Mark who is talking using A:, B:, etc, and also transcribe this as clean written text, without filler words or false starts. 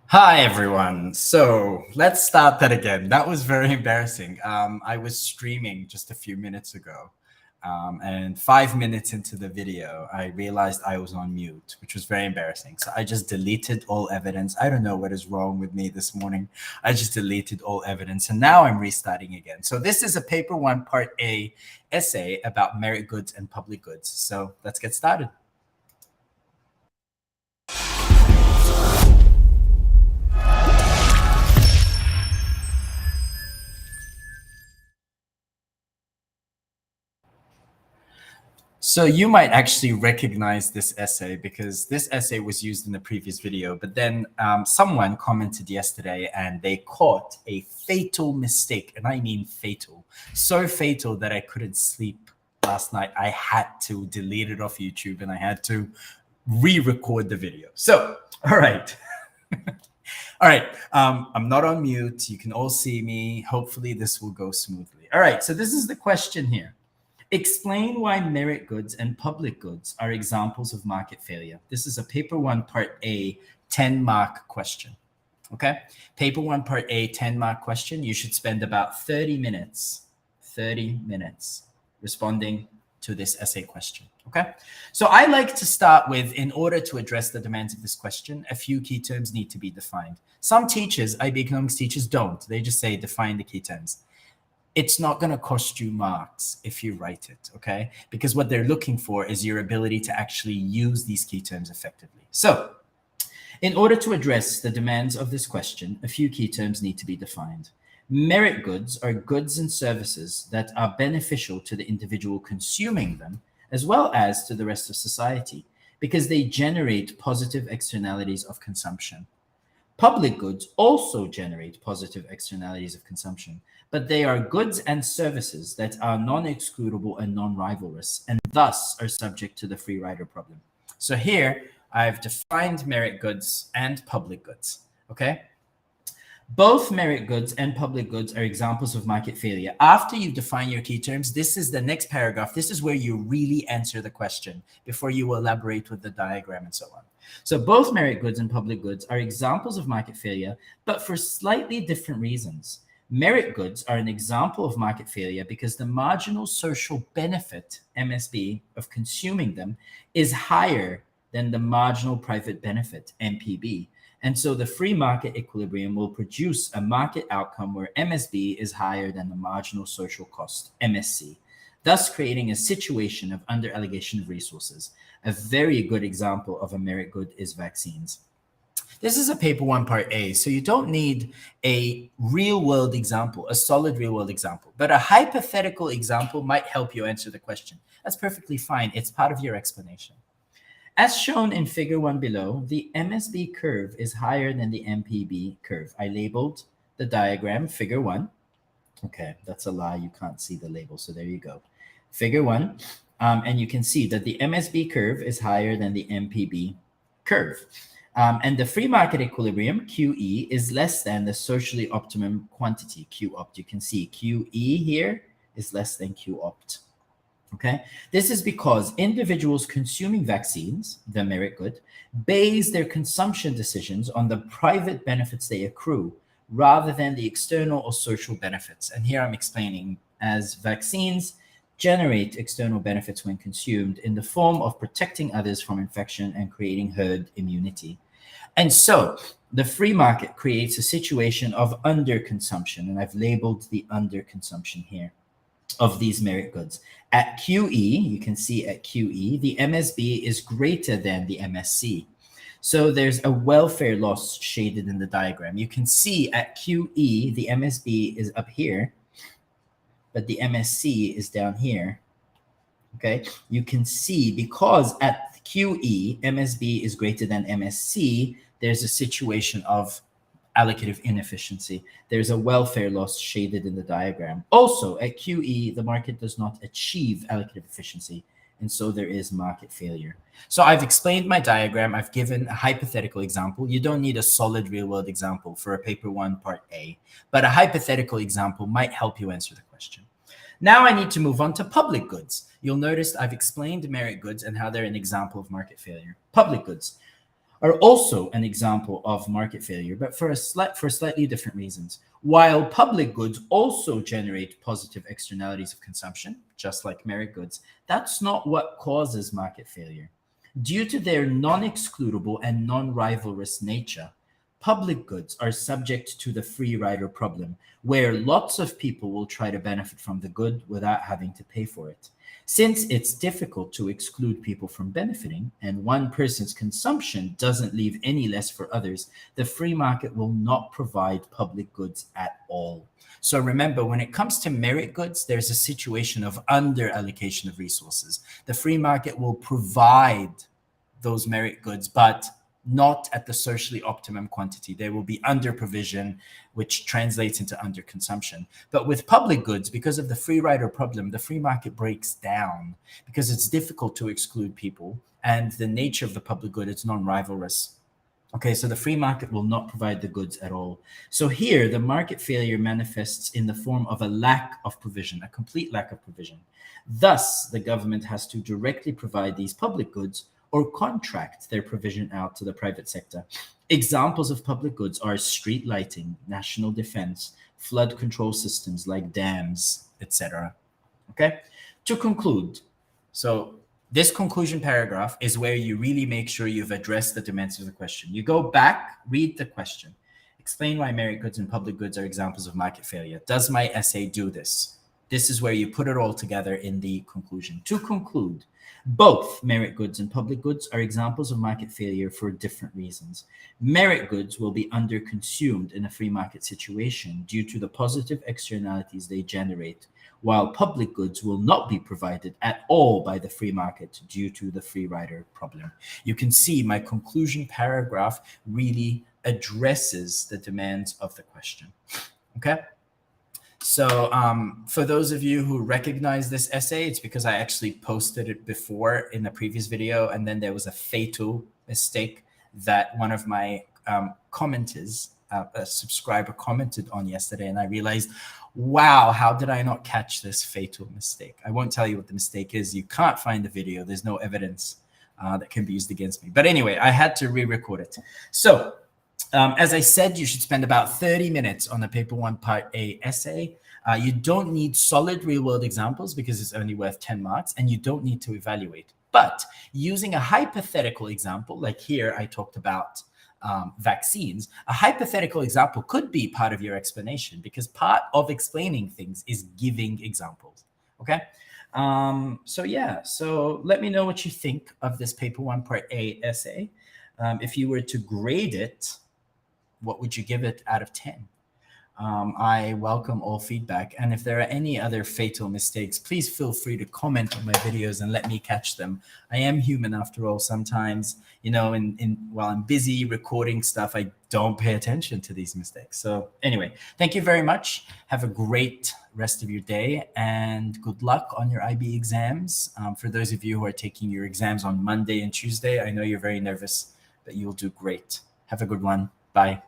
A: Hi, everyone. So let's start that again. That was very embarrassing. I was streaming just a few minutes ago, and 5 minutes into the video, I realized I was on mute, which was very embarrassing. So I just deleted all evidence. I don't know what is wrong with me this morning. I just deleted all evidence, and now I'm restarting again. So this is a paper one, part A essay about merit goods and public goods. So let's get started. So you might actually recognize this essay because this essay was used in the previous video, but then someone commented yesterday and they caught a fatal mistake, and I mean fatal. So fatal that I couldn't sleep last night. I had to delete it off YouTube and I had to re-record the video. So, all right. All right, I'm not on mute. You can all see me. Hopefully this will go smoothly. All right, so this is the question here. Explain why merit goods and public goods are examples of market failure. This is a paper one, part A, 10-mark question. Okay, paper one, part A, 10-mark question. You should spend about 30 minutes responding to this essay question. Okay, so I like to start with, in order to address the demands of this question, a few key terms need to be defined. Some teachers, IB economics teachers, don't. They just say define the key terms. It's not going to cost you marks if you write it, okay? Because what they're looking for is your ability to actually use these key terms effectively. So in order to address the demands of this question, a few key terms need to be defined. Merit goods are goods and services that are beneficial to the individual consuming them, as well as to the rest of society, because they generate positive externalities of consumption. Public goods also generate positive externalities of consumption, but they are goods and services that are non-excludable and non-rivalrous, and thus are subject to the free rider problem. So here, I've defined merit goods and public goods, okay? Both merit goods and public goods are examples of market failure. After you define your key terms, this is the next paragraph. This is where you really answer the question before you elaborate with the diagram and so on. So both merit goods and public goods are examples of market failure, but for slightly different reasons. Merit goods are an example of market failure because the marginal social benefit, MSB, of consuming them is higher than the marginal private benefit, MPB. And so the free market equilibrium will produce a market outcome where MSB is higher than the marginal social cost, MSC, thus creating a situation of under-allocation of resources. A very good example of a merit good is vaccines. This is a paper one, part A, so you don't need a real-world example, a solid real-world example, but a hypothetical example might help you answer the question. That's perfectly fine. It's part of your explanation. As shown in figure 1 below, the MSB curve is higher than the MPB curve. I labeled the diagram figure 1. Okay, that's a lie. You can't see the label, so there you go. Figure 1, and you can see that the MSB curve is higher than the MPB curve. And the free market equilibrium, QE, is less than the socially optimum quantity, QOPT. You can see QE here is less than QOPT. Okay, this is because individuals consuming vaccines, the merit good, base their consumption decisions on the private benefits they accrue rather than the external or social benefits. And here I'm explaining, as vaccines generate external benefits when consumed in the form of protecting others from infection and creating herd immunity. And so the free market creates a situation of underconsumption, and I've labeled the underconsumption here of these merit goods. At QE, you can see at QE, the MSB is greater than the MSC. So there's a welfare loss shaded in the diagram. You can see at QE, the MSB is up here, but the MSC is down here. Okay, you can see because at QE, MSB is greater than MSC, there's a situation of allocative inefficiency. There's a welfare loss shaded in the diagram. Also, at QE, the market does not achieve allocative efficiency, and so there is market failure. So I've explained my diagram. I've given a hypothetical example. You don't need a solid real-world example for a paper 1, part A, but a hypothetical example might help you answer the question. Now I need to move on to public goods. You'll notice I've explained merit goods and how they're an example of market failure. Public goods. are also an example of market failure, but for slightly different reasons. While public goods also generate positive externalities of consumption, just like merit goods, that's not what causes market failure. Due to their non-excludable and non-rivalrous nature, public goods are subject to the free rider problem, where lots of people will try to benefit from the good without having to pay for it. Since it's difficult to exclude people from benefiting, and one person's consumption doesn't leave any less for others, the free market will not provide public goods at all. So remember, when it comes to merit goods, there's a situation of under allocation of resources. The free market will provide those merit goods, but not at the socially optimum quantity. They will be under provision, which translates into under consumption. But with public goods, because of the free rider problem, the free market breaks down because it's difficult to exclude people, and the nature of the public good, it's non-rivalrous. Okay, so the free market will not provide the goods at all. So here, the market failure manifests in the form of a lack of provision, a complete lack of provision. Thus, the government has to directly provide these public goods or contract their provision out to the private sector. Examples of public goods are street lighting, national defense, flood control systems like dams, etc. Okay, to conclude, so this conclusion paragraph is where you really make sure you've addressed the demands of the question. You go back, read the question, explain why merit goods and public goods are examples of market failure. Does my essay do this? This is where you put it all together in the conclusion. To conclude, both merit goods and public goods are examples of market failure for different reasons. Merit goods will be underconsumed in a free market situation due to the positive externalities they generate, while public goods will not be provided at all by the free market due to the free rider problem. You can see my conclusion paragraph really addresses the demands of the question. Okay? So for those of you who recognize this essay, it's because I actually posted it before in the previous video, and then there was a fatal mistake that one of my commenters, a subscriber, commented on yesterday, and I realized, wow, how did I not catch this fatal mistake? I won't tell you what the mistake is. You can't find the video. There's no evidence that can be used against me. But anyway, I had to re-record it. So as I said, you should spend about 30 minutes on the paper 1 part A essay. You don't need solid real-world examples because it's only worth 10 marks, and you don't need to evaluate. But using a hypothetical example, like here I talked about vaccines, a hypothetical example could be part of your explanation, because part of explaining things is giving examples. Okay? So yeah, so let me know what you think of this paper 1 part A essay. If you were to grade it, what would you give it out of 10? I welcome all feedback. And if there are any other fatal mistakes, please feel free to comment on my videos and let me catch them. I am human after all. Sometimes, you know, while I'm busy recording stuff, I don't pay attention to these mistakes. So anyway, thank you very much. Have a great rest of your day and good luck on your IB exams. For those of you who are taking your exams on Monday and Tuesday, I know you're very nervous, but you'll do great. Have a good one. Bye.